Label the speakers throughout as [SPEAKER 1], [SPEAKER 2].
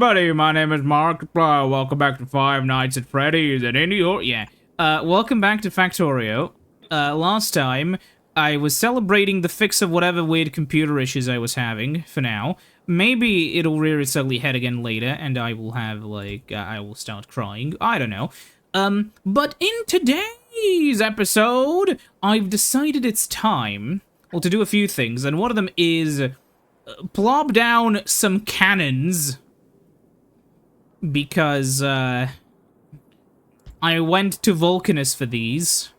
[SPEAKER 1] everybody, my name is Mark. Welcome back to Five Nights at Freddy's and welcome back to Factorio. Last time, I was celebrating the fix of whatever weird computer issues I was having, for now. Maybe it'll rear its ugly head again later, and I will have, I will start crying. I don't know. But in today's episode, I've decided it's time, well, to do a few things, and one of them is plop down some cannons, because, I went to Vulcanus for these.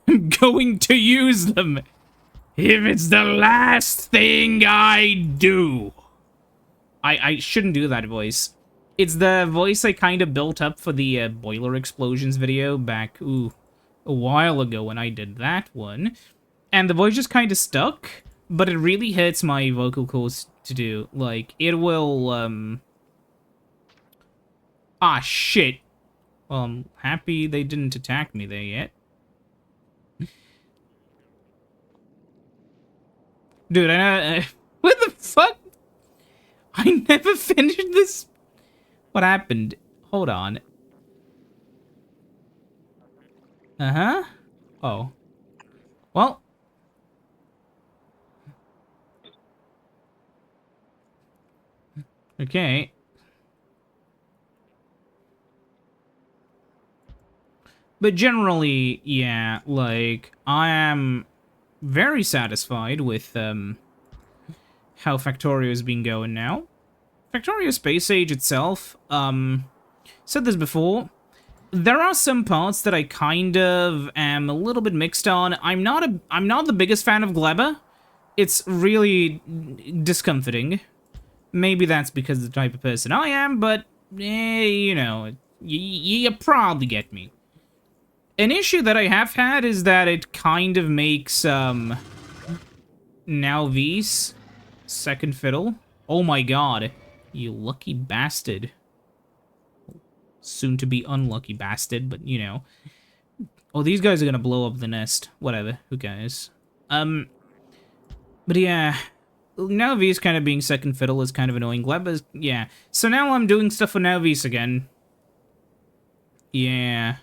[SPEAKER 1] I'm going to use them if it's the last thing I do. I shouldn't do that voice. It's the voice I kind of built up for the boiler explosions video back, a while ago when I did that one. And the voice just kind of stuck, but it really hurts my vocal cords to do. Like, it will, Ah, shit. Well, I'm happy they didn't attack me there yet. Dude, what the fuck? I never finished this. What happened? Hold on. Uh-huh. Oh. Well. Okay. But generally, yeah, like, I am very satisfied with, how Factorio's been going now. Factorio Space Age itself, said this before, there are some parts that I kind of am a little bit mixed on. I'm not the biggest fan of Gleba. It's really discomforting. Maybe that's because of the type of person I am, but, you know, you probably get me. An issue that I have had is that it kind of makes, now V's second fiddle. Oh my god, you lucky bastard. Soon to be unlucky bastard, but you know. Oh, these guys are gonna blow up the nest. Whatever, who cares? But yeah, now V's kind of being second fiddle is kind of annoying. Gleba's, yeah. So now I'm doing stuff for now V's again. Yeah.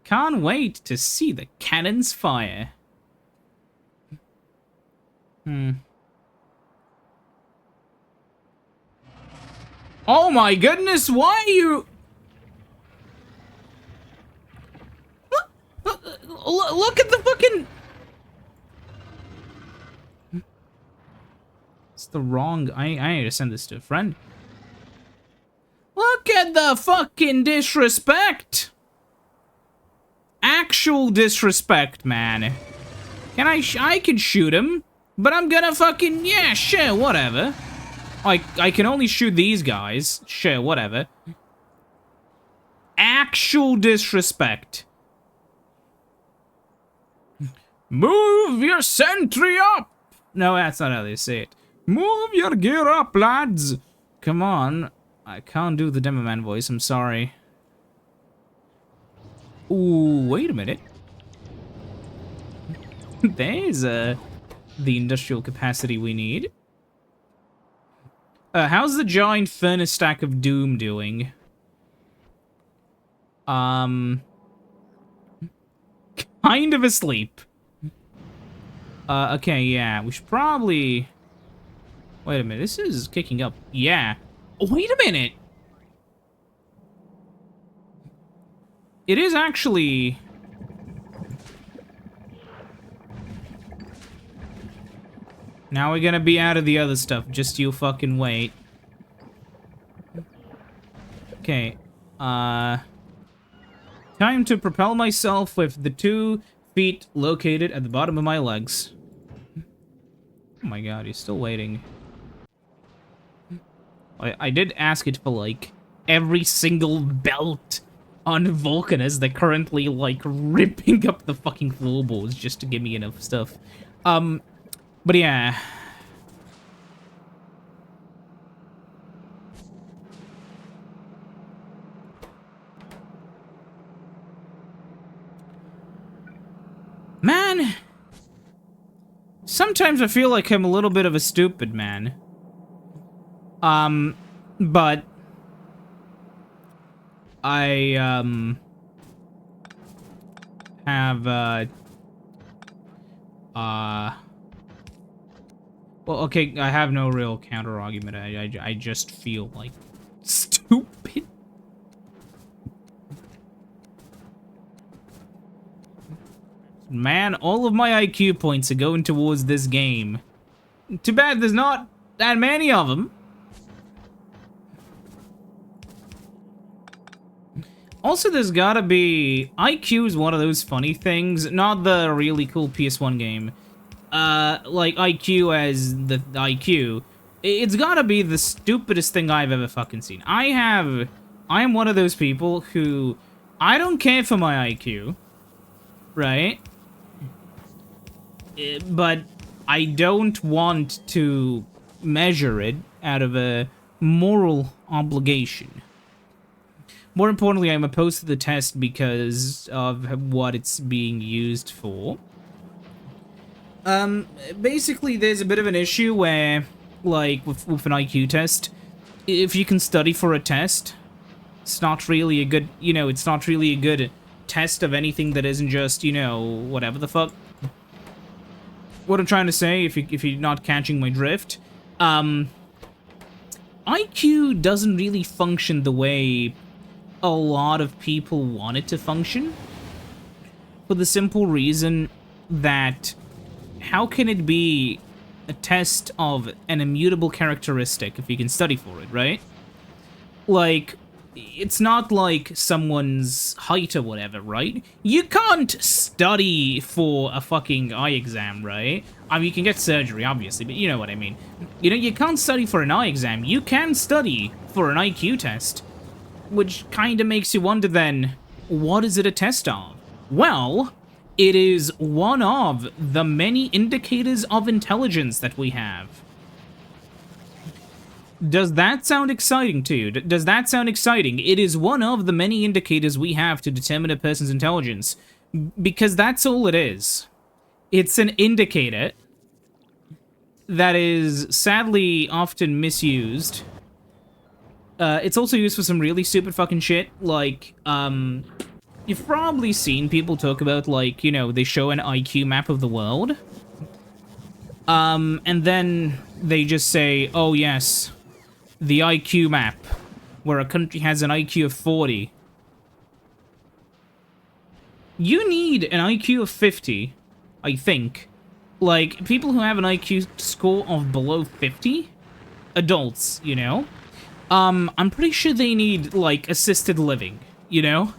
[SPEAKER 1] Can't wait to see the cannons fire. Oh my goodness, why are you... Look at the fucking... It's the wrong... I need to send this to a friend. Look at the fucking disrespect! Actual disrespect, man. I can shoot him, but I'm gonna fucking, yeah, sure, whatever. I can only shoot these guys. Sure, whatever. Actual disrespect. Move your sentry up! No, that's not how they say it. Move your gear up, lads! Come on. I can't do the Demo Man voice, I'm sorry. Ooh, wait a minute. There's, the industrial capacity we need. How's the giant furnace stack of doom doing? Kind of asleep. Okay, yeah, we should probably... Wait a minute, this is kicking up. Yeah. Oh, wait a minute! It is actually... Now we're gonna be out of the other stuff, just you fucking wait. Okay, time to propel myself with the 2 feet located at the bottom of my legs. Oh my god, he's still waiting. I did ask it for, like, every single belt on Vulcanus. They're currently, like, ripping up the fucking floorboards just to give me enough stuff. But yeah. Man, Sometimes I feel like I'm a little bit of a stupid man. But I, have, well, okay, I have no real counter-argument. I just feel like stupid. Man, all of my IQ points are going towards this game. Too bad there's not that many of them. Also, there's gotta be... IQ is one of those funny things. Not the really cool PS1 game. Like IQ as the IQ. It's gotta be the stupidest thing I've ever fucking seen. I am one of those people who... I don't care for my IQ. Right? But I don't want to measure it out of a moral obligation. More importantly, I'm opposed to the test because of what it's being used for. Basically, there's a bit of an issue where, like, with an IQ test, if you can study for a test, it's not really a good, it's not really a good test of anything that isn't just, whatever the fuck. What I'm trying to say, if you're not catching my drift, IQ doesn't really function the way a lot of people want it to function, for the simple reason that how can it be a test of an immutable characteristic if you can study for it, right? Like, it's not like someone's height or whatever, right? You can't study for a fucking eye exam, right? I mean, you can get surgery, obviously, but you know what I mean. You can't study for an eye exam. You can study for an IQ test. Which kind of makes you wonder then, what is it a test of? Well, it is one of the many indicators of intelligence that we have. Does that sound exciting to you? Does that sound exciting? It is one of the many indicators we have to determine a person's intelligence. Because that's all it is. It's an indicator that is sadly often misused. It's also used for some really stupid fucking shit, like, you've probably seen people talk about, like, they show an IQ map of the world. And then they just say, oh yes, the IQ map, where a country has an IQ of 40. You need an IQ of 50, I think. Like, people who have an IQ score of below 50, adults, I'm pretty sure they need, like, assisted living, And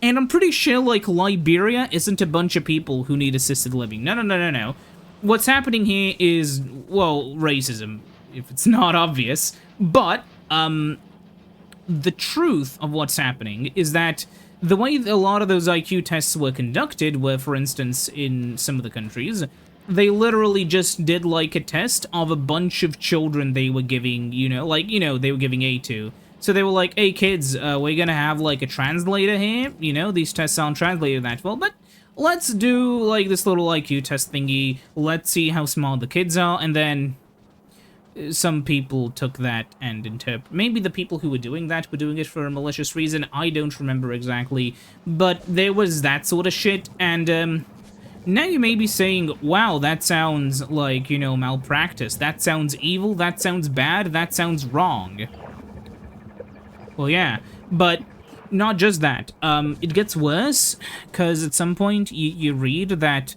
[SPEAKER 1] I'm pretty sure, like, Liberia isn't a bunch of people who need assisted living. No. What's happening here is, well, racism, if it's not obvious. But, the truth of what's happening is that the way a lot of those IQ tests were conducted were, for instance, in some of the countries, they literally just did, like, a test of a bunch of children they were giving, they were giving aid to. So they were like, hey, kids, we're gonna have, like, a translator here. These tests aren't translated that well, but let's do, like, this little IQ test thingy. Let's see how smart the kids are, and then some people took that and maybe the people who were doing that were doing it for a malicious reason. I don't remember exactly, but there was that sort of shit, and, now you may be saying, wow, that sounds like, malpractice. That sounds evil, that sounds bad, that sounds wrong. Well, yeah, but not just that. It gets worse, because at some point you read that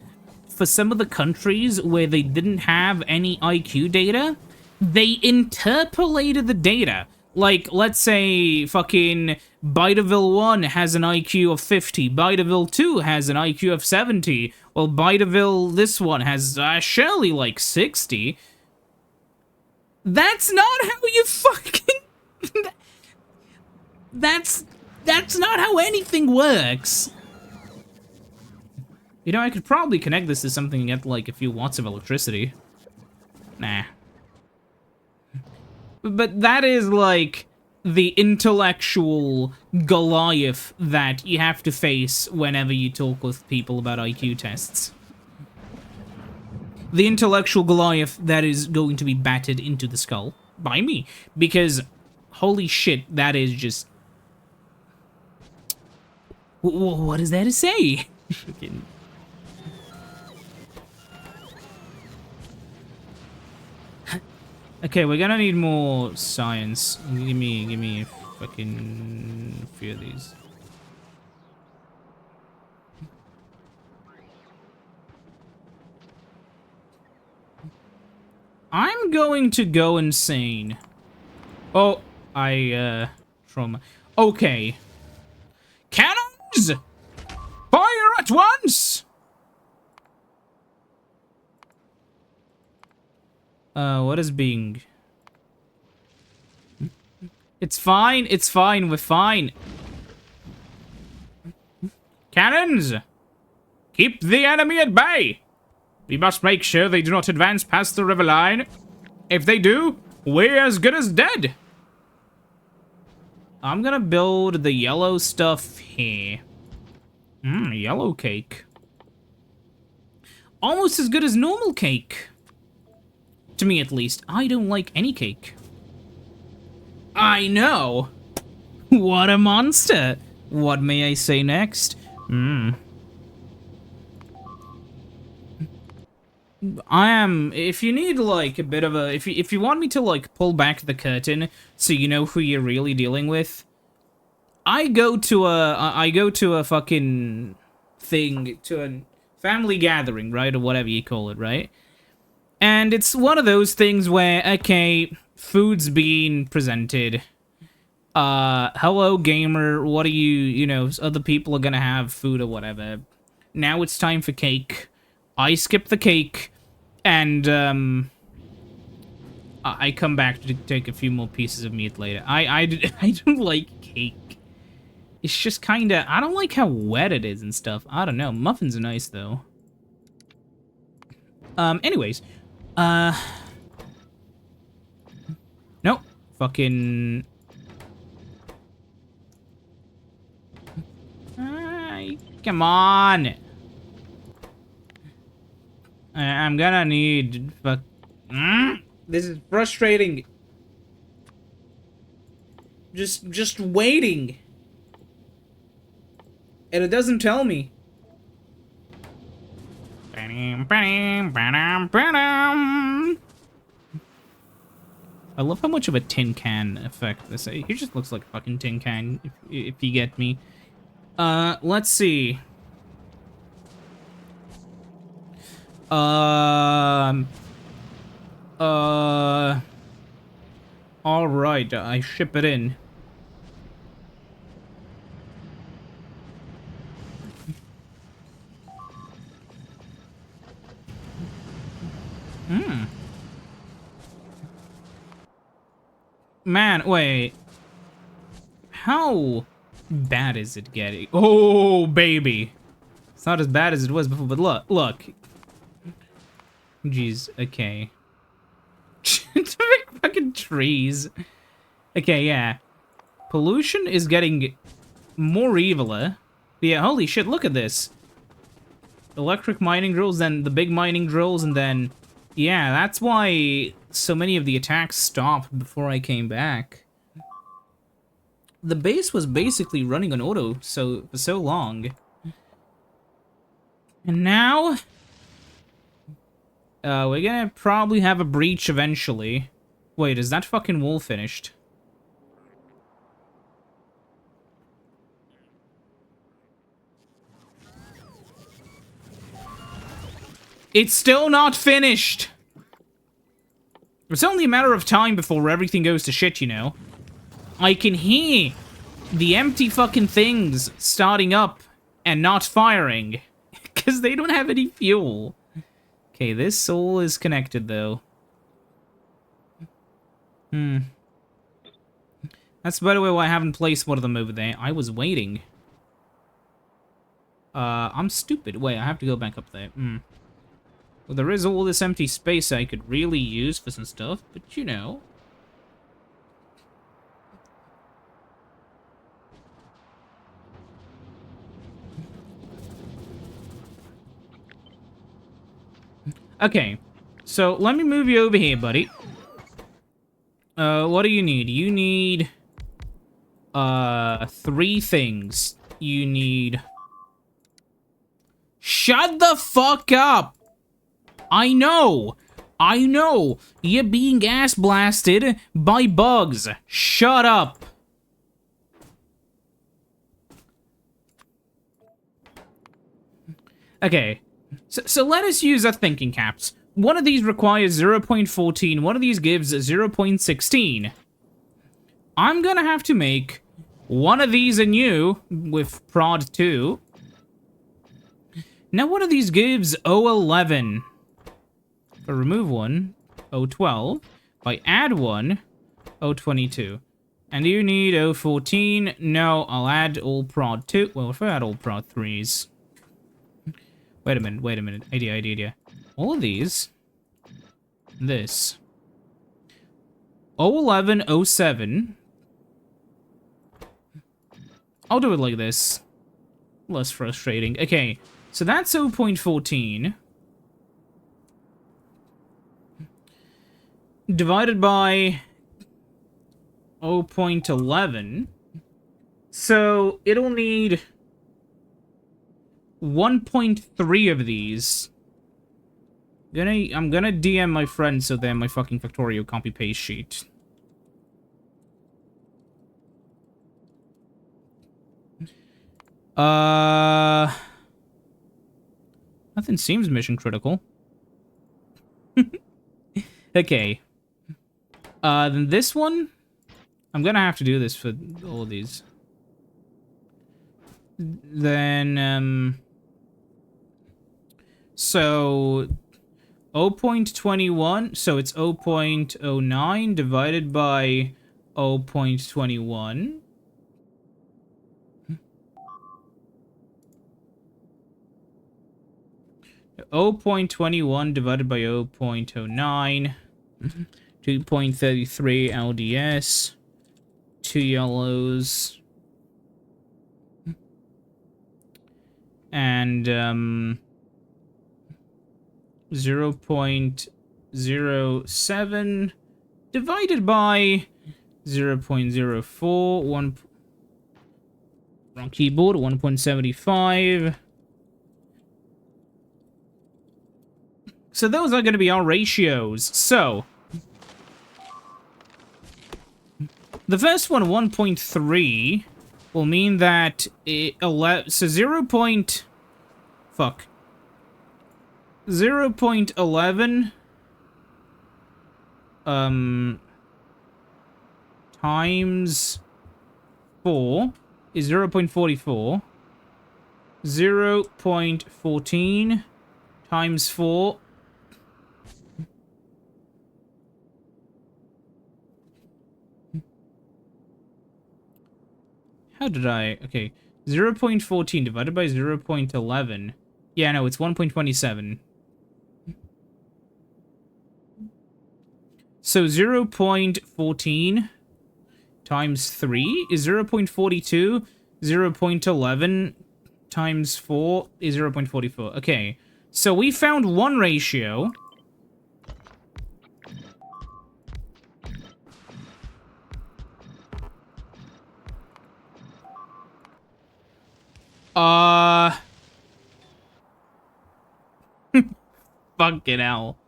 [SPEAKER 1] for some of the countries where they didn't have any IQ data, they interpolated the data. Like, let's say fucking Bideville 1 has an IQ of 50, Bideville 2 has an IQ of 70, well, Bideville, this one has surely like 60. That's not how you fucking... That's not how anything works. I could probably connect this to something and get like a few watts of electricity. Nah. But that is, like, the intellectual Goliath that you have to face whenever you talk with people about IQ tests. the intellectual Goliath that is going to be battered into the skull by me. Because, holy shit, that is just... What is there to say? Okay, we're gonna need more science. Give me a fucking few of these. I'm going to go insane. Oh, trauma. Okay. Cannons! Fire at once! What is being... It's fine, we're fine. Cannons! Keep the enemy at bay! We must make sure they do not advance past the river line. If they do, we're as good as dead. I'm gonna build the yellow stuff here. Yellow cake. Almost as good as normal cake. To me, at least. I don't like any cake. I know. What a monster. What may I say next? If you need, like, a bit of a... If you want me to, like, pull back the curtain so you know who you're really dealing with, I go to a fucking thing, to a family gathering, right? Or whatever you call it, right? And it's one of those things where, okay, food's being presented. Hello, gamer, what are you know, other people are gonna have food or whatever. Now it's time for cake. I skip the cake, and, I come back to take a few more pieces of meat later. I don't like cake. It's just kinda... I don't like how wet it is and stuff. I don't know. Muffins are nice, though. Anyways. Nope. Fucking... Come on! I'm gonna need... This is frustrating. Just waiting. And it doesn't tell me. I love how much of a tin can effect this is. He just looks like a fucking tin can, if you get me. Let's see. Alright, I ship it in. Man, wait. How bad is it getting? Oh, baby. It's not as bad as it was before, but look. Jeez, okay. Fucking trees. Okay, yeah. Pollution is getting more eviler. Yeah, holy shit, look at this. Electric mining drills, then the big mining drills, and then... Yeah, that's why so many of the attacks stopped before I came back. The base was basically running on auto for so long. And now... we're gonna probably have a breach eventually. Wait, is that fucking wall finished? It's still not finished! It's only a matter of time before everything goes to shit, you know. I can hear the empty fucking things starting up and not firing. Because they don't have any fuel. Okay, this all is connected, though. That's, by the way, why I haven't placed one of them over there. I was waiting. I'm stupid. Wait, I have to go back up there. Well, there is all this empty space I could really use for some stuff, but you know. Okay, so let me move you over here, buddy. What do you need? You need, 3 things. You need... Shut the fuck up! I know! I know! You're being ass blasted by bugs. Shut up! Okay, so let us use our thinking caps. One of these requires 0.14, one of these gives 0.16. I'm gonna have to make one of these anew with prod 2. Now one of these gives 0.11. If I remove one, 0.12. If I add one, 0.22. And you need 0.14. No, I'll add all prod 2. Well, if I add all prod 3s... Wait a minute. Idea. All of these. This. 011, 07. I'll do it like this. Less frustrating. Okay, so that's 0.14. Divided by 0.11. So it'll need 1.3 of these. I'm gonna DM my friends so they're my fucking Factorio copy-paste sheet. Nothing seems mission critical. Okay. Then this one, I'm gonna have to do this for all of these. Then, so 0.21, so it's 0.09 divided by 0.21. Oh, 0.21 divided by 0.09. 2.33 LDS. 2 yellows. And, 0.07 divided by 0.04. Wrong keyboard. 1.75. So those are going to be our ratios. So the first one, 1.3, will mean that so 0.11 times 4 is 0.44. 0.14 times 4 How did I... Okay. 0.14 divided by 0.11. Yeah, no, it's 1.27. So 0.14 times 3 is 0.42. 0.11 times 4 is 0.44. Okay. So we found one ratio. Fucking hell.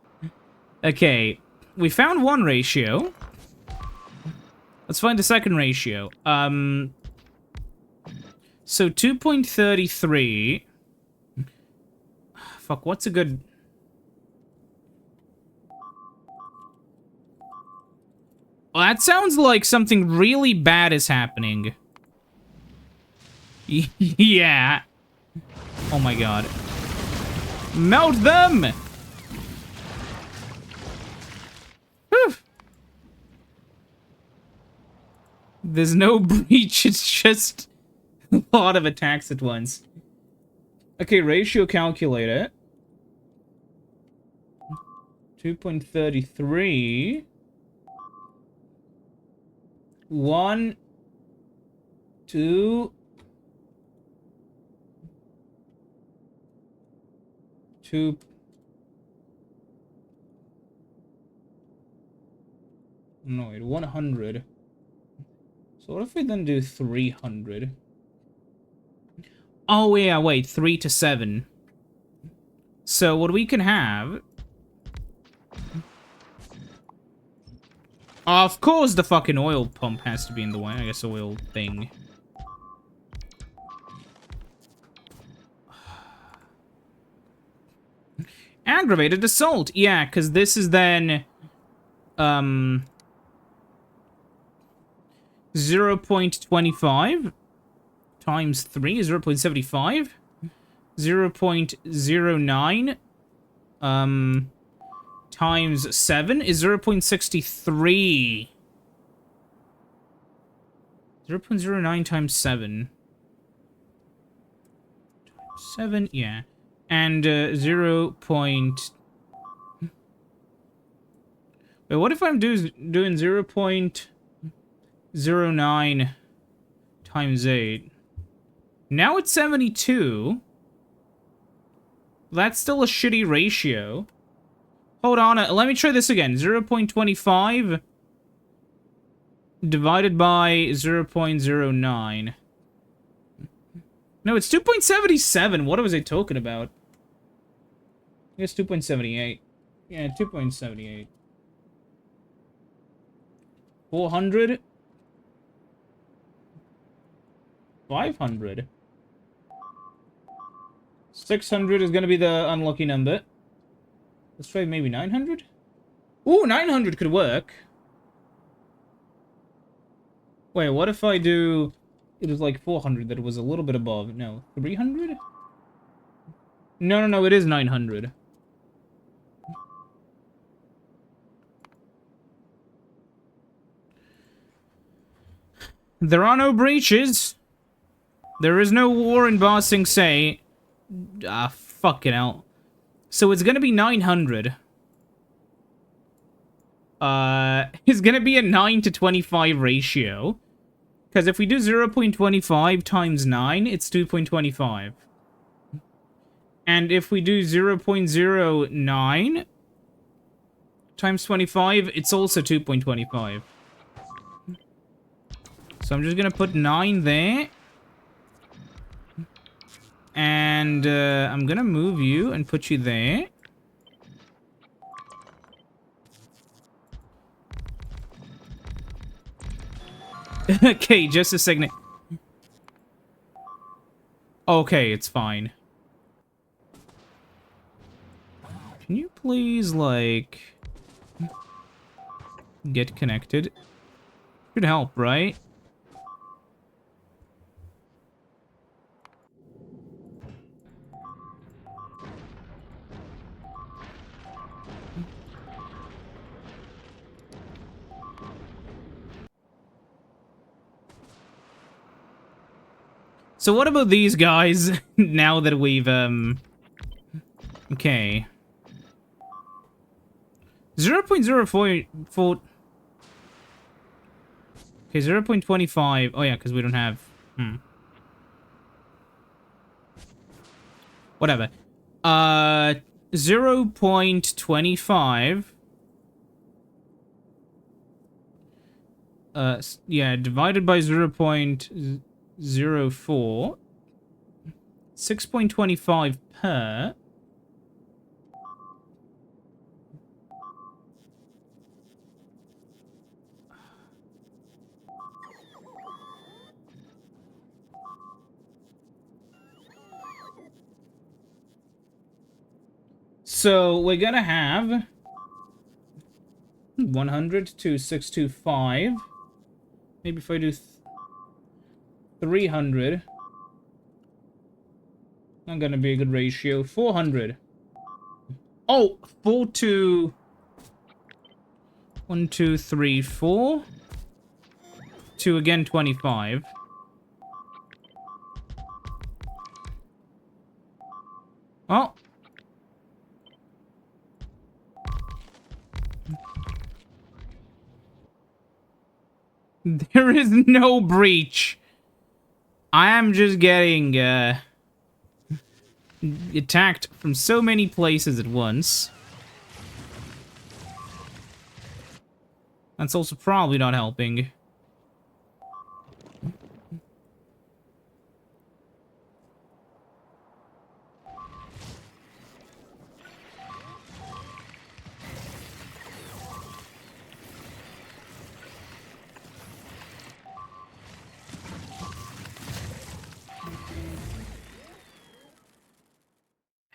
[SPEAKER 1] Okay, we found one ratio. Let's find the second ratio. So 2.33. Fuck, what's a good... Well, that sounds like something really bad is happening. Yeah. Oh my god. Melt them! Whew. There's no breach, it's just a lot of attacks at once. Okay, ratio calculator. 2.33. 1, 2, 2. No, wait, 100. So what if we then do 300? Oh, yeah, wait, 3 to 7. So what we can have... Of course the fucking oil pump has to be in the way. I guess oil thing. Aggravated assault. Yeah, because this is then... 0.25 times 3 is 0.75. 0.09 times 7 is 0.63. 0.09 times 7. 7, yeah. And 0. Wait, what if I'm doing 0.09 times 8? Now it's 72. That's still a shitty ratio. Hold on, let me try this again. 0.25 divided by 0.09. No, it's 2.77. What was I talking about? I guess 2.78. Yeah, 2.78. 400. 500. 600 is gonna be the unlucky number. Let's try maybe 900? Ooh, 900 could work. Wait, what if I do... It was like 400 that it was a little bit above. No, 300? No, it is 900. There are no breaches. There is no war in Ba Sing Se. Ah, fucking hell. So it's gonna be 900. It's gonna be a 9 to 25 ratio. Because if we do 0.25 times 9, it's 2.25. And if we do 0.09 times 25, it's also 2.25. So I'm just gonna put 9 there. And I'm gonna move you and put you there. Okay, just a second. Okay, it's fine. Can you please, like... get connected? Should help, right? So what about these guys, now that we've, okay. 0.04... Okay, 0.25... Oh yeah, because we don't have... Whatever. 0.25... yeah, divided by 0.04... 6.25 per... So we're gonna have 100 to 625. Maybe if I do 300, not gonna be a good ratio. 400. Oh, 4 to 1, 2, 3, 4 to again 25. Oh. There is no breach. I am just getting attacked from so many places at once. That's also probably not helping.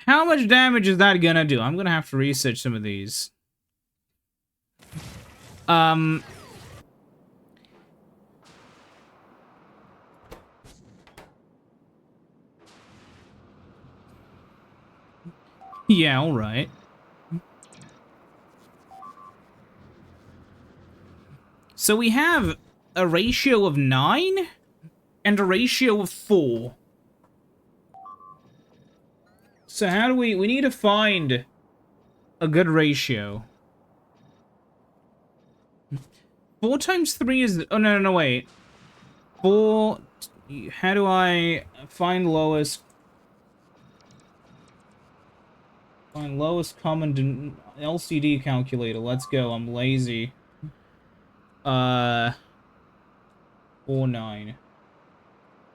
[SPEAKER 1] How much damage is that gonna do? I'm gonna have to research some of these. Yeah, alright. So we have a ratio of 9 and a ratio of 4. So how do we need to find a good ratio. 4 times 3 is... Oh, no, wait. 4... How do I find lowest... Find lowest common LCD calculator. Let's go. I'm lazy. 4, 9.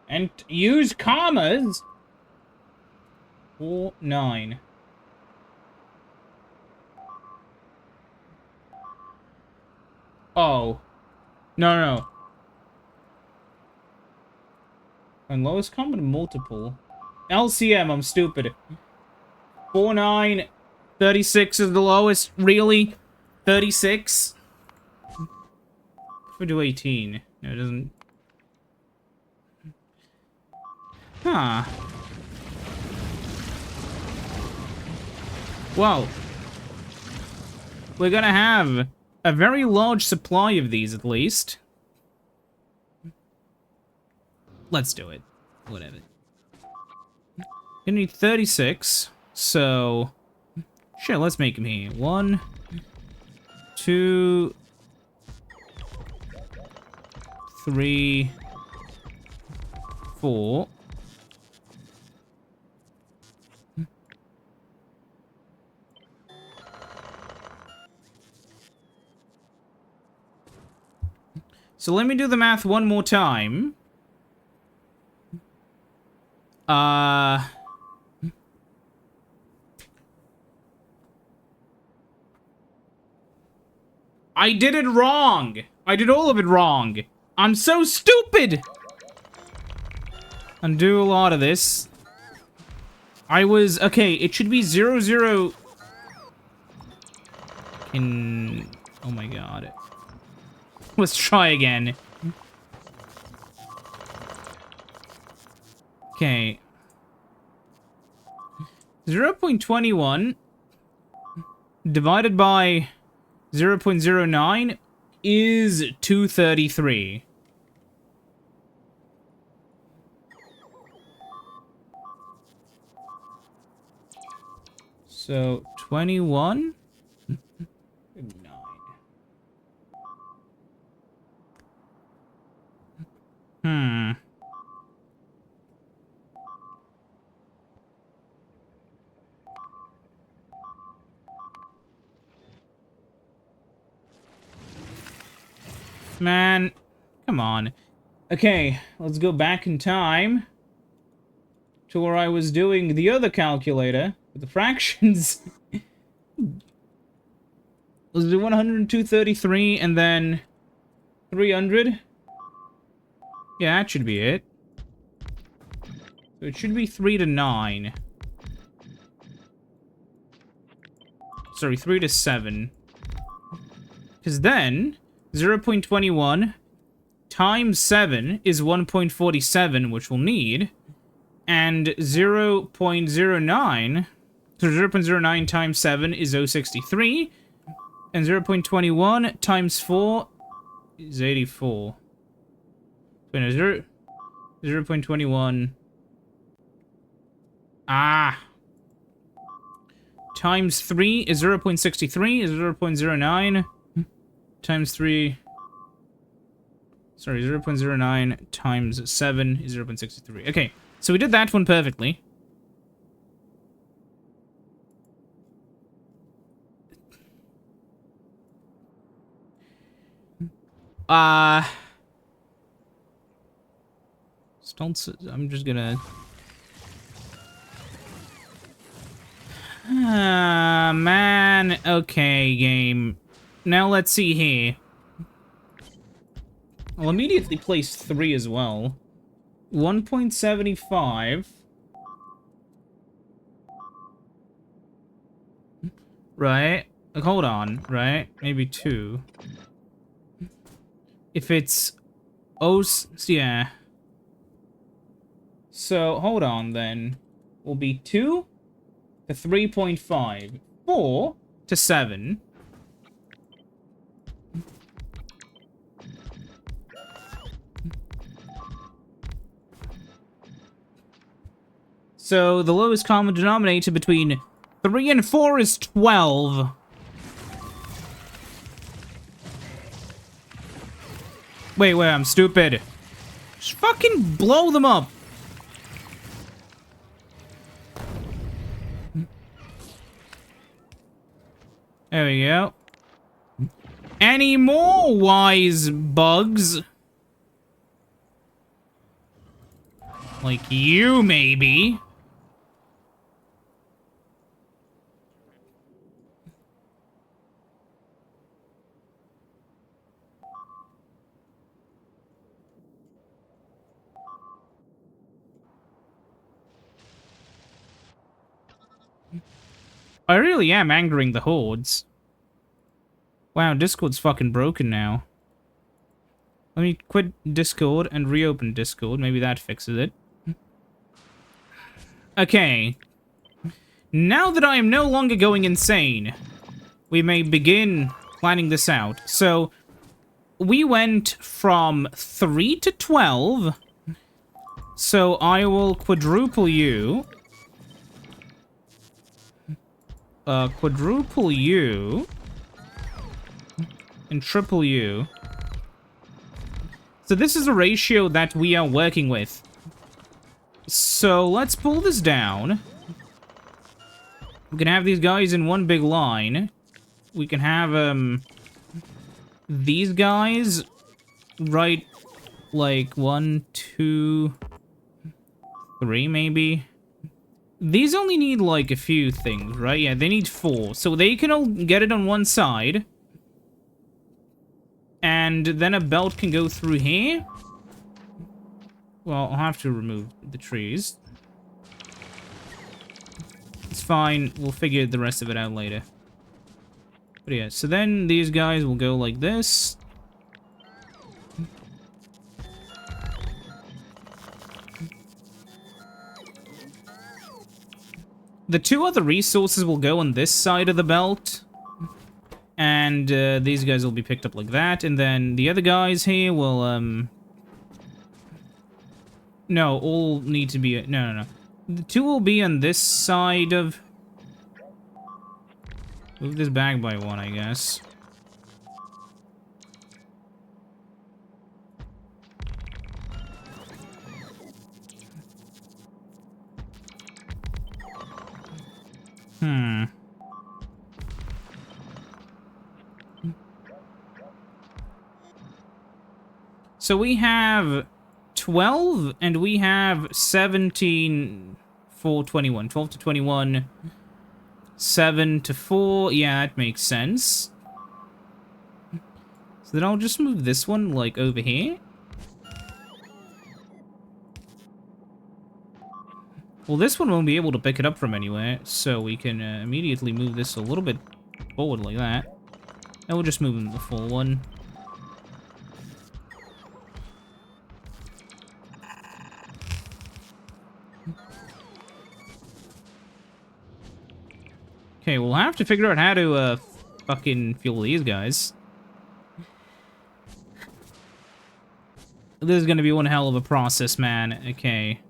[SPEAKER 1] And use commas! 4, 9. Oh. No. And lowest common multiple. LCM, I'm stupid. 4, 9. 36 is the lowest. Really? 36? If we do 18. No, it doesn't... Huh. Well. We're gonna have a very large supply of these, at least. Let's do it. Whatever. Gonna need 36, so... Sure, let's make him here. 1, 2... 3... 4... So let me do the math one more time. I did it wrong. I did all of it wrong. I'm so stupid. Undo a lot of this. I was... Okay, it should be 0, 0... Oh my god. Let's try again. Okay. 0.21 divided by 0.09 is 233. So 21. 9. Man, come on. Okay, let's go back in time to where I was doing the other calculator with the fractions. Let's do 102.33 and then 300. Yeah, that should be it. So it should be 3 to 9. Sorry, 3 to 7. Because then 0.21 times 7 is 1.47, which we'll need. And 0.09... So 0.09 times 7 is 0.63. And 0.21 times 4 is 84. Wait, no, 0.21... Ah! Times 3 is 0.63, is 0.09... times 3... Sorry, 0.09 times 7 is 0.63. Okay, so we did that one perfectly. I'm just gonna... Ah, man. Okay, game. Now let's see here. I'll immediately place 3 as well. 1.75. Right? Like, hold on, right? Maybe 2. If it's... Oh, yeah. So, hold on, then. Will be 2 to 3.5. 4 to 7. So, the lowest common denominator between 3 and 4 is 12. Wait, I'm stupid. Just fucking blow them up. There we go. Any more wise bugs? Like you, maybe. I really am angering the hordes. Wow, Discord's fucking broken now. Let me quit Discord and reopen Discord. Maybe that fixes it. Okay. Now that I am no longer going insane, we may begin planning this out. So, we went from 3 to 12. So, I will quadruple you. Quadruple you. And triple you. So this is a ratio that we are working with. So let's pull this down. We can have these guys in one big line. We can have, these guys right, like, 1, 2, 3, maybe. These only need, like, a few things, right? Yeah, they need 4. So they can all get it on one side. And then a belt can go through here. Well, I'll have to remove the trees. It's fine. We'll figure the rest of it out later. But yeah, so then these guys will go like this. The 2 other resources will go on this side of the belt. And these guys will be picked up like that. And then the other guys here will, no, all need to be... No. The 2 will be on this side of... Move this back by 1, I guess. So we have 12, and we have 17 for 21. 12 to 21. 7 to 4. Yeah, that makes sense. So then I'll just move this one, like, over here. Well, this one won't be able to pick it up from anywhere, so we can immediately move this a little bit forward like that. And we'll just move the full one. Okay, we'll have to figure out how to fucking fuel these guys. This is gonna be one hell of a process, man. Okay.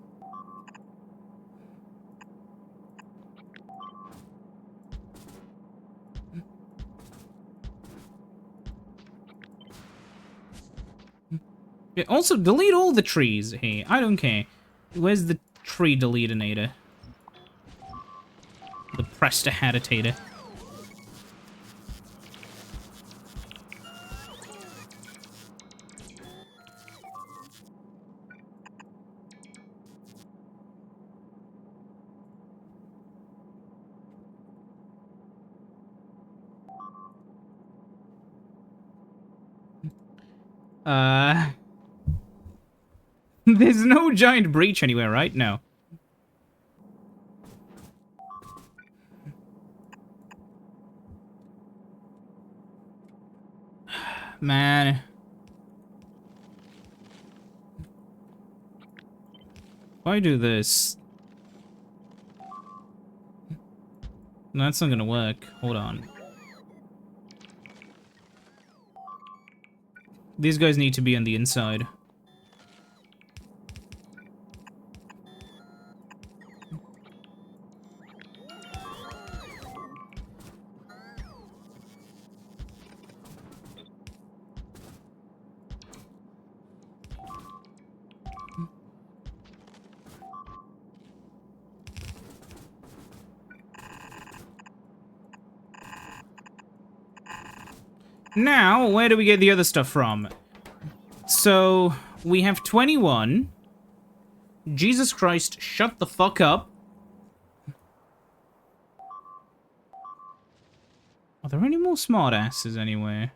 [SPEAKER 1] Yeah, also, delete all the trees. Hey, I don't care. Where's the tree deletinator? The prestidigitator. Uh... There's no giant breach anywhere, right? No. Man. If I do this... No, that's not gonna work. Hold on. These guys need to be on the inside. Now, where do we get the other stuff from? So, we have 21. Jesus Christ, shut the fuck up. Are there any more smartasses anywhere?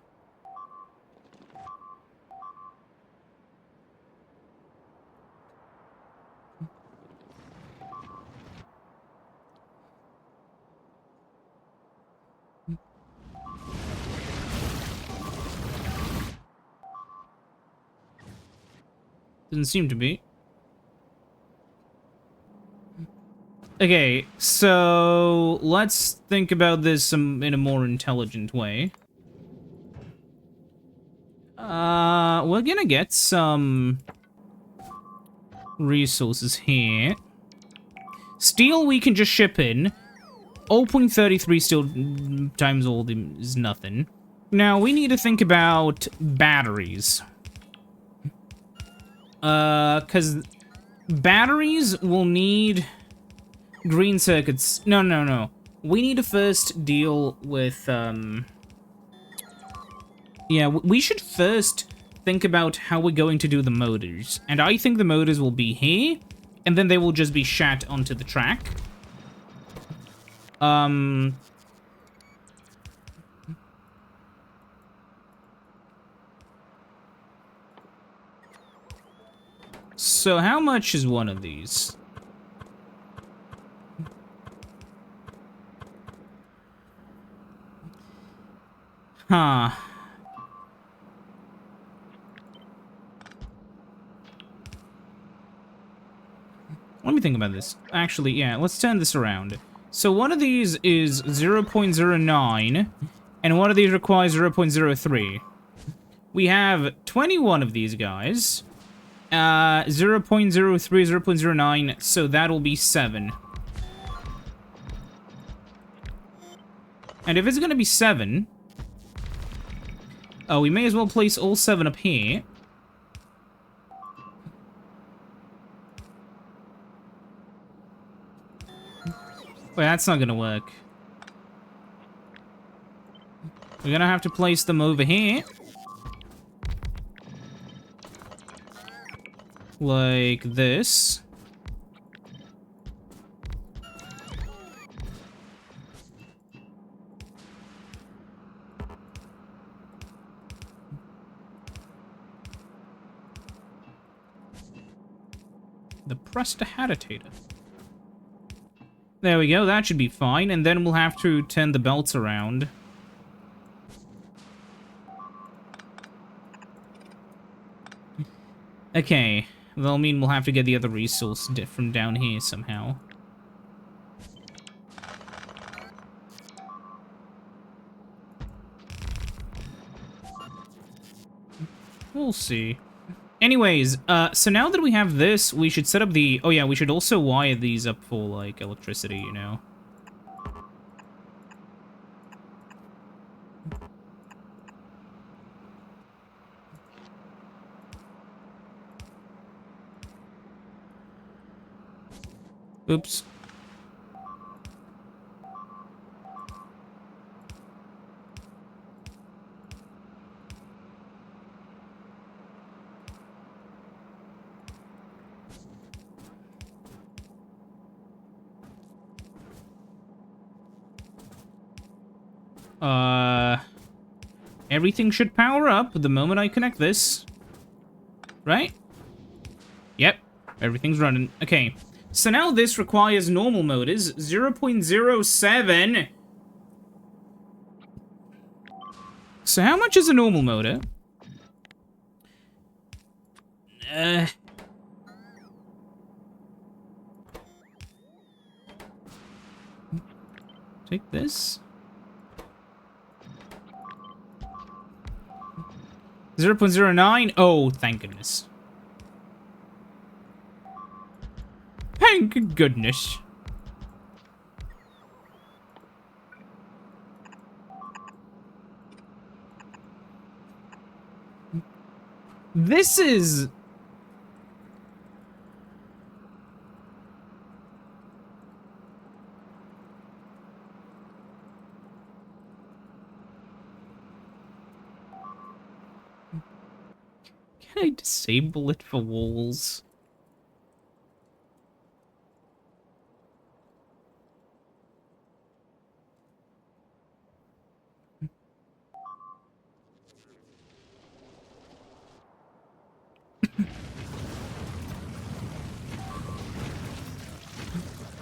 [SPEAKER 1] Doesn't seem to be. Okay, so let's think about this in a more intelligent way. We're gonna get some resources here. Steel we can just ship in. 0.33 steel times all is nothing. Now we need to think about batteries. Because batteries will need green circuits. No. We need to first deal with, yeah, we should first think about how we're going to do the motors. And I think the motors will be here, and then they will just be shat onto the track. So how much is one of these? Huh. Let me think about this. Actually, yeah, let's turn this around. So one of these is 0.09, and one of these requires 0.03. We have 21 of these guys. 0.03, 0.09, so that'll be 7. And if it's gonna be 7... Oh, we may as well place all 7 up here. Wait, that's not gonna work. We're gonna have to place them over here. Like this. The prestidigitator. There we go, that should be fine, and then we'll have to turn the belts around. Okay, that'll mean we'll have to get the other resource from down here somehow. We'll see. Anyways, so now that we have this, we should set up the... Oh yeah, we should also wire these up for, like, electricity, you know? Oops. Everything should power up the moment I connect this. Right? Yep. Everything's running. Okay. So now this requires normal mode is 0.07. So how much is a normal motor? Take this. 0.09. Oh, thank goodness. Thank goodness. This is... Can I disable it for walls?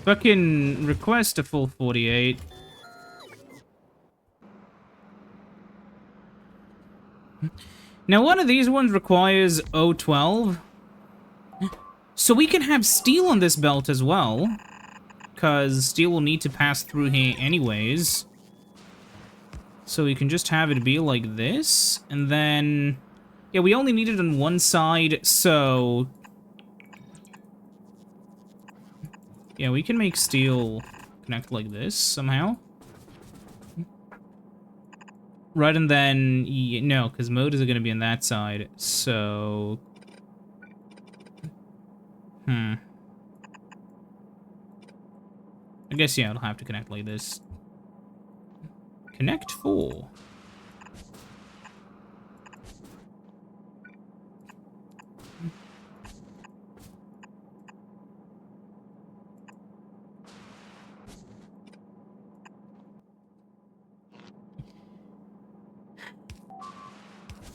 [SPEAKER 1] Fucking request a full 48. Now, one of these ones requires 012. So we can have steel on this belt as well. Because steel will need to pass through here anyways. So we can just have it be like this. And then... Yeah, we only need it on one side, so... Yeah, we can make steel connect like this somehow. Right, and then... no, because motors are going to be on that side, so... I guess, yeah, it'll have to connect like this. Connect 4.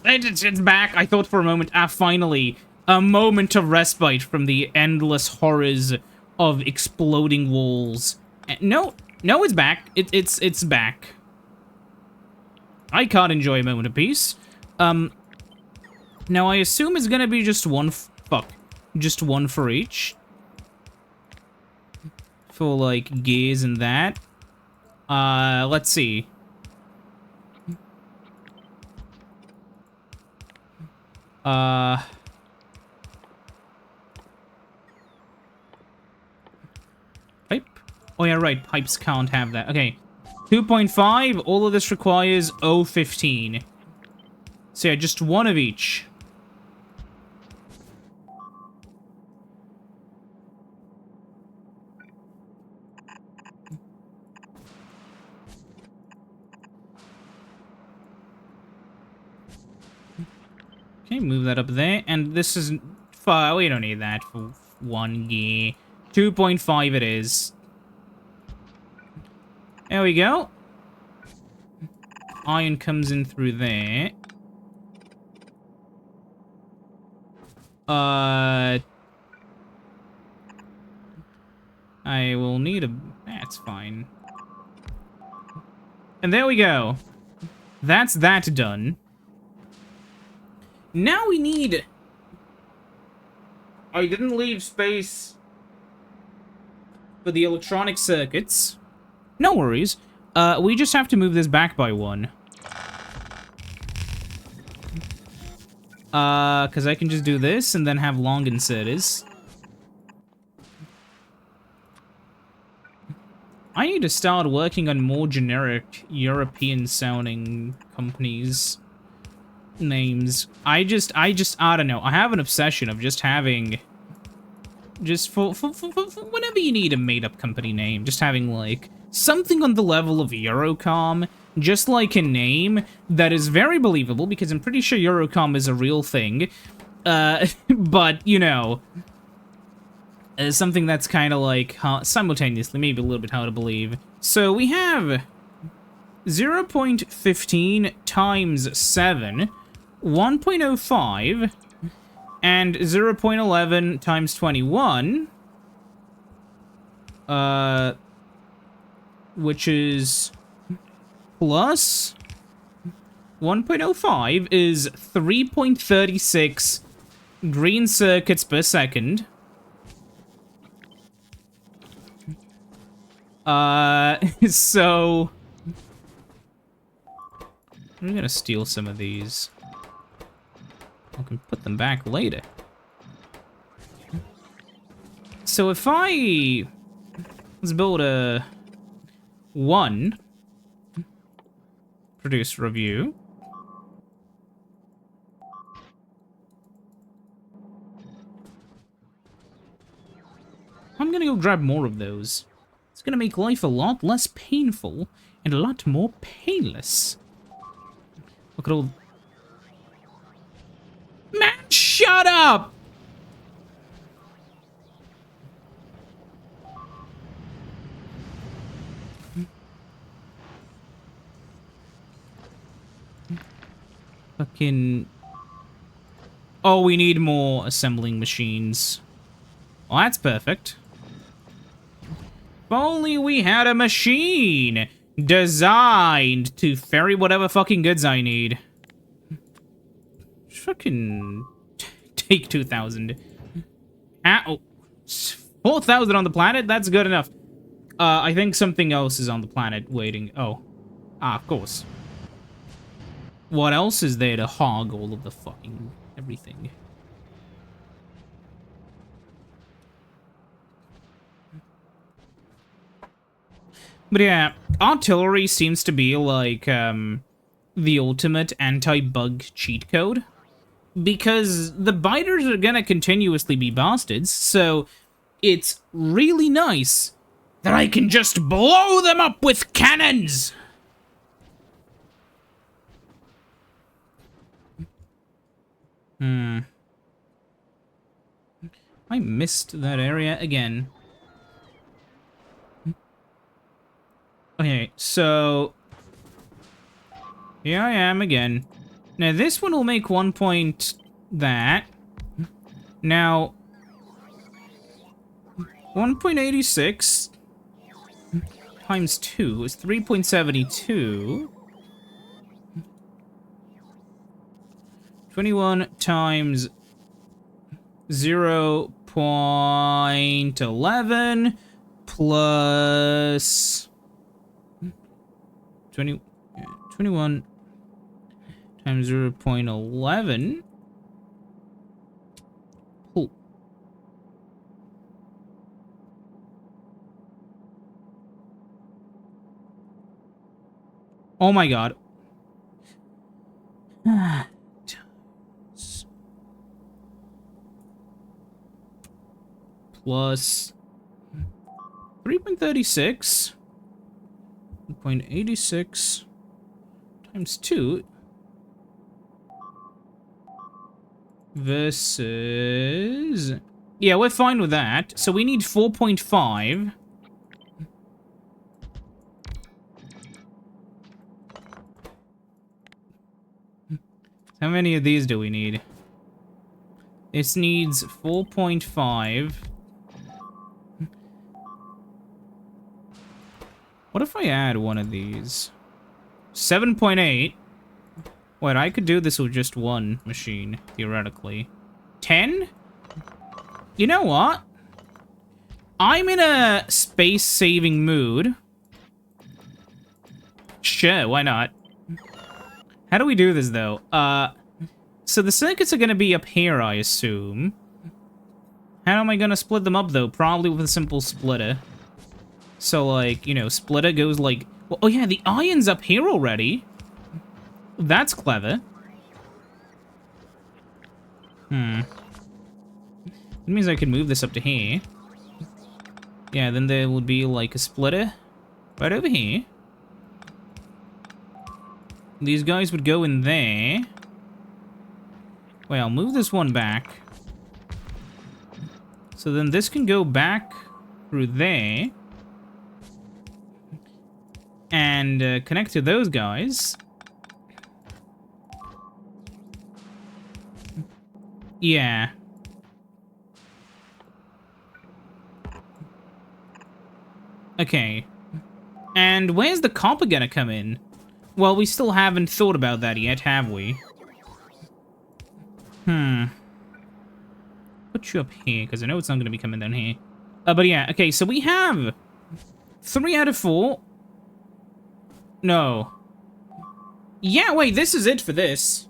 [SPEAKER 1] It's back. I thought for a moment, finally, a moment of respite from the endless horrors of exploding walls. No, it's back. It's back. I can't enjoy a moment of peace. Now I assume it's gonna be just one. Just one for each. For like gears and that. Let's see. Pipe? Oh yeah, right, pipes can't have that. Okay. 2.5, all of this requires 0.15. So yeah, just one of each. Okay, move that up there, and this is... we don't need that for 1 gear. 2.5 it is. There we go. Iron comes in through there. I will need a... That's fine. And there we go. That's that done. Now we need... I didn't leave space for the electronic circuits. No worries. We just have to move this back by 1. Because I can just do this and then have long inserters. I need to start working on more generic European-sounding companies' names. I don't know. I have an obsession of just having... Just for whenever you need a made-up company name, just having, like, something on the level of Eurocom, just like a name that is very believable, because I'm pretty sure Eurocom is a real thing, but, you know, something that's kind of like, simultaneously, maybe a little bit hard to believe. So we have 0.15 times 7, 1.05, And 0.11 times 21, which is plus 1.05 is 3.36 green circuits per second. So I'm gonna steal some of these. I can put them back later. So if let's build a 1 produce review. I'm gonna go grab more of those. It's gonna make life a lot less painful and a lot more painless. Look at all... Man, shut up! Fucking... Oh, we need more assembling machines. Well, that's perfect. If only we had a machine designed to ferry whatever fucking goods I need. Fucking take 2,000. Oh, 4,000 on the planet? That's good enough. I think something else is on the planet waiting. Oh. Of course. What else is there to hog all of the fucking everything? But yeah, artillery seems to be like, the ultimate anti-bug cheat code. Because the biters are gonna continuously be bastards, so it's really nice that I can just blow them up with cannons! I missed that area again. Okay, so... here I am again. Now, this one will make 1 point that. Now... 1.86 times 2 is 3.72. 21 times 0.11 plus 21 times 0.11. Oh. Oh my god. Plus 3.36, 1.86 times 2 versus... yeah, we're fine with that. So we need 4.5. How many of these do we need? This needs 4.5. What if I add one of these? 7.8. Wait, I could do this with just one machine, theoretically. 10? You know what? I'm in a space-saving mood. Sure, why not? How do we do this, though? So the circuits are gonna be up here, I assume. How am I gonna split them up, though? Probably with a simple splitter. So, like, you know, splitter goes like... well, oh yeah, the iron's up here already. That's clever. That means I can move this up to here. Yeah, then there would be, like, a splitter right over here. These guys would go in there. Wait, I'll move this one back. So then this can go back through there. And connect to those guys. Yeah. Okay. And where's the copper gonna come in? Well, we still haven't thought about that yet, have we? Put you up here, because I know it's not gonna be coming down here. But yeah, okay, so we have 3 out of 4. No. Yeah, wait, this is it for this.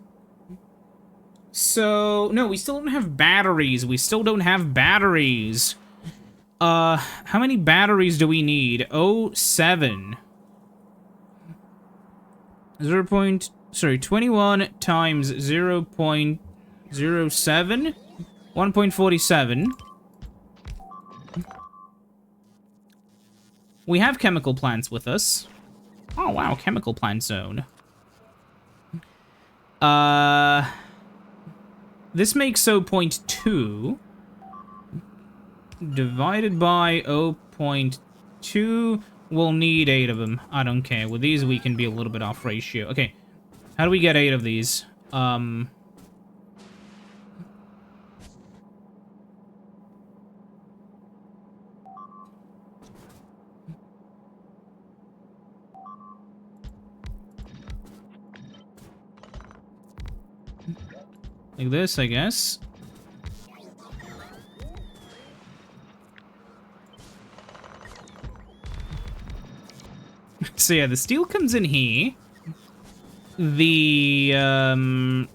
[SPEAKER 1] So, no, we still don't have batteries. We still don't have batteries. How many batteries do we need? Oh, 7. 21 times 0.07? 1.47. We have chemical plants with us. Oh, wow, chemical plant zone. This makes 0.2 divided by 0.2. We'll need 8 of them. I don't care. With these, we can be a little bit off ratio. Okay, how do we get 8 of these? Like this, I guess. So yeah, the steel comes in here. The iron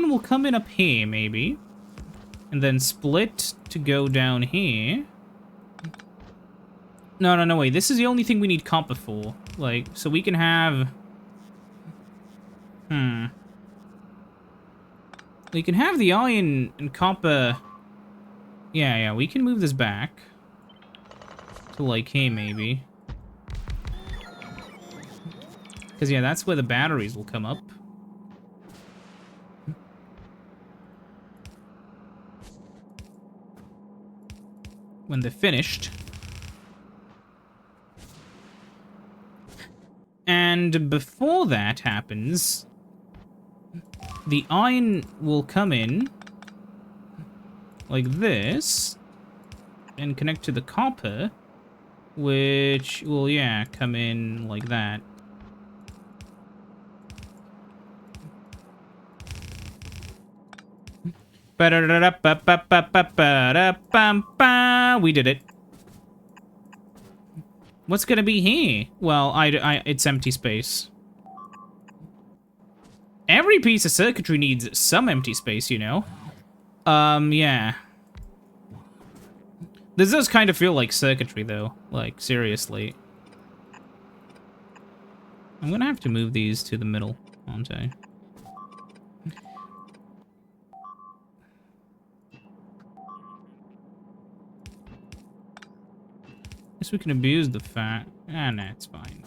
[SPEAKER 1] will come in up here, maybe. And then split to go down here. No, wait. This is the only thing we need copper for. Like, so we can have... We can have the iron and copper... Yeah, we can move this back. To, like, here, maybe. Because, yeah, that's where the batteries will come up. When they're finished. And before that happens, the iron will come in like this and connect to the copper, which will, yeah, come in like that. We did it. What's gonna be here? Well, it's empty space. Every piece of circuitry needs some empty space, you know? Yeah. This does kind of feel like circuitry, though. Like, seriously. I'm gonna have to move these to the middle, aren't I? Guess we can abuse the fact. Ah, nah, it's fine.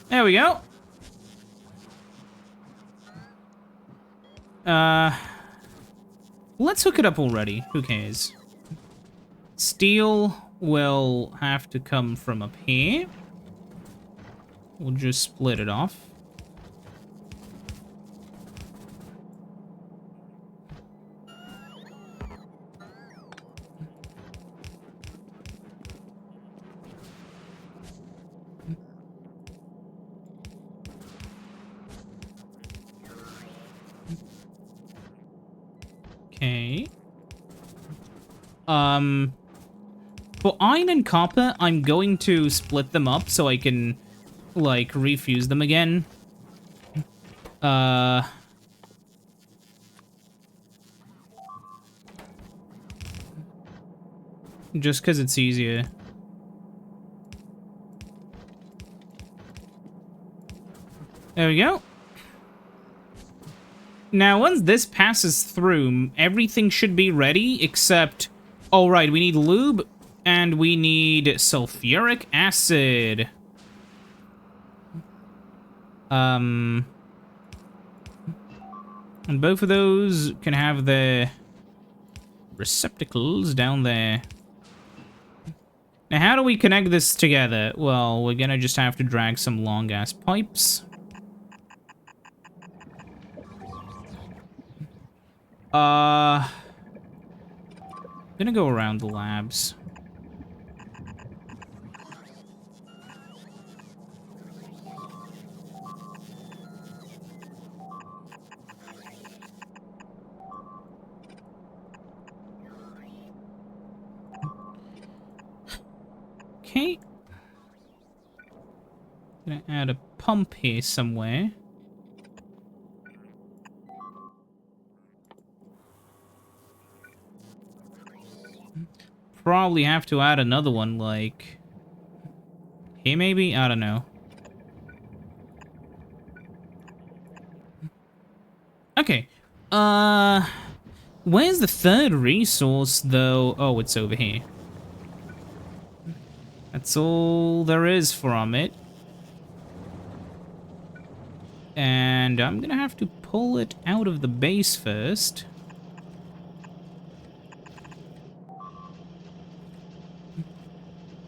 [SPEAKER 1] There we go. Let's hook it up already. Who cares? Steel will have to come from up here. We'll just split it off. Okay. For iron and copper, I'm going to split them up so I can, like, refuse them again. Just because it's easier. There we go. Now, once this passes through, everything should be ready, except... Oh, right, we need lube, and we need sulfuric acid. And both of those can have their receptacles down there. Now, how do we connect this together? Well, we're gonna just have to drag some long-ass pipes. I'm gonna go around the labs. Okay. Gonna add a pump here somewhere. Probably have to add another one, like... here, maybe? I don't know. Okay. Where's the third resource, though? Oh, it's over here. That's all there is from it. And I'm gonna have to pull it out of the base first.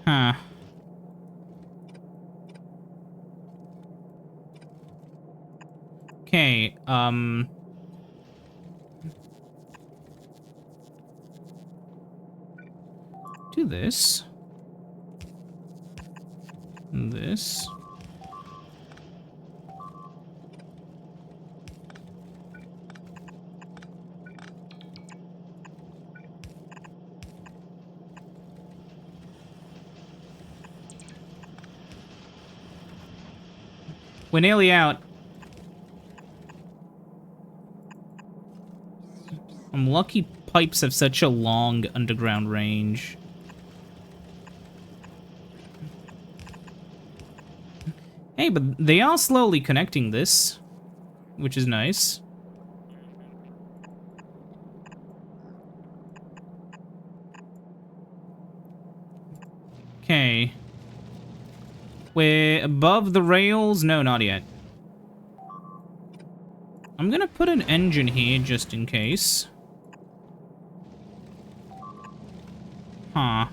[SPEAKER 1] Huh. Okay, do this. And this. We're nearly out. I'm lucky pipes have such a long underground range. Hey, but they are slowly connecting this, which is nice. Okay. We're above the rails? No, not yet. I'm gonna put an engine here just in case. Huh.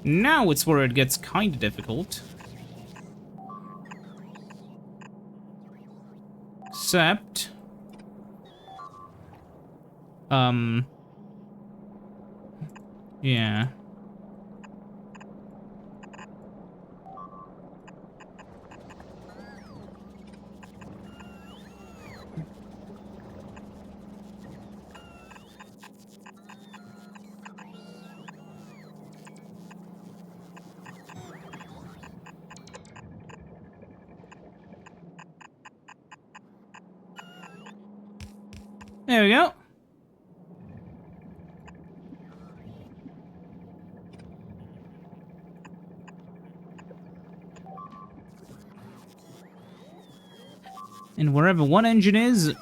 [SPEAKER 1] Now it's where it gets kind of difficult. Except... yeah. There we go. And wherever one engine is,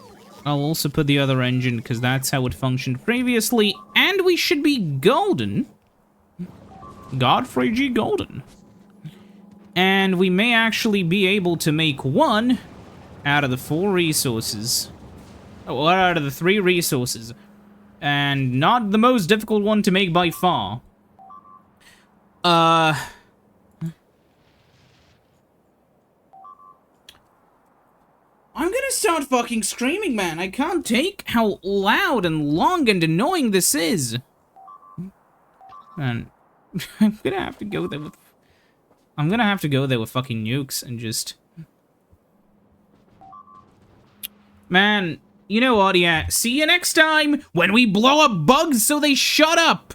[SPEAKER 1] I'll also put the other engine, because that's how it functioned previously. And we should be golden. Godfrey G. Golden. And we may actually be able to make one out of the 4 resources. Or out of the 3 resources. And not the most difficult one to make by far. I'm gonna start fucking screaming, man. I can't take how loud and long and annoying this is. Man, I'm gonna have to go there with... I'm gonna have to go there with fucking nukes and just... Man, you know what, yeah. See you next time when we blow up bugs so they shut up!